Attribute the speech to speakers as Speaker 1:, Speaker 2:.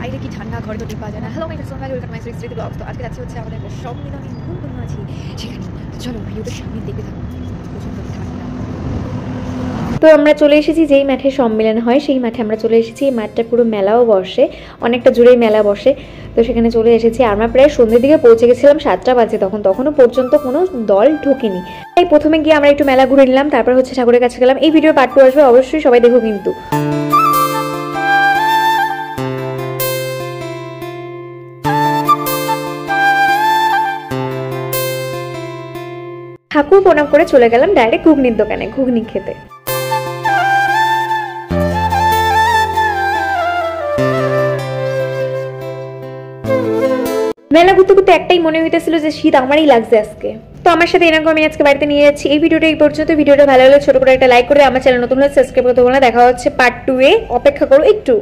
Speaker 1: বাইরে কি ঠান্ডা, ঘরে তো টিপ পাওয়া যায় না। Hello my friends, welcome to my street blogs. তো আজকে যাচ্ছি হচ্ছে আমাদের সম্মিলনী বন্ধু আছি সেখানে। চলো ভিডিওটা সামনে দেখতে থাকো। প্রচন্ড ঠান্ডা।
Speaker 2: তো আমরা চলে এসেছি যেই মাঠে সম্মেলন হয় সেই মাঠে আমরা চলে এসেছি। এই মাঠটা পুরো মেলাও বসে, অনেকটা জুড়েই মেলা বসে। তো সেখানে চলে এসেছি। আমরা প্রায় সন্ধ্যের দিকে পৌঁছে গেছিলাম, 7টা বাজে তখনও পর্যন্ত কোনো দল ঢোকেনি। তাই প্রথমে গিয়ে আমরা একটু মেলা ঘুরে নিলাম, তারপর হচ্ছে ঠাকুরের কাছে গেলাম। এই ভিডিও পার্ট 2 আসবে, অবশ্যই সবাই দেখো কিন্তু। ঠাকুর প্রণাম করে চলে গেলাম ডাইরেক্ট ঘুগনির দোকানে ঘুগনি খেতে। মেলা ঘুরতে ঘুরতে একটাই মনে হইতেছিল যে শীত আমারই লাগছে আজকে। তো আমার সাথে এরকম আমি আজকে বাড়িতে নিয়ে যাচ্ছি। এই ভিডিওটা এই পর্যন্ত। ভিডিওটা ভালো লাগলে ছোট করে একটা লাইক করে আমার চ্যানেল নতুন হলে সাবস্ক্রাইব করতে বলো না। দেখা হচ্ছে পার্ট 2 এ, অপেক্ষা করো একটু।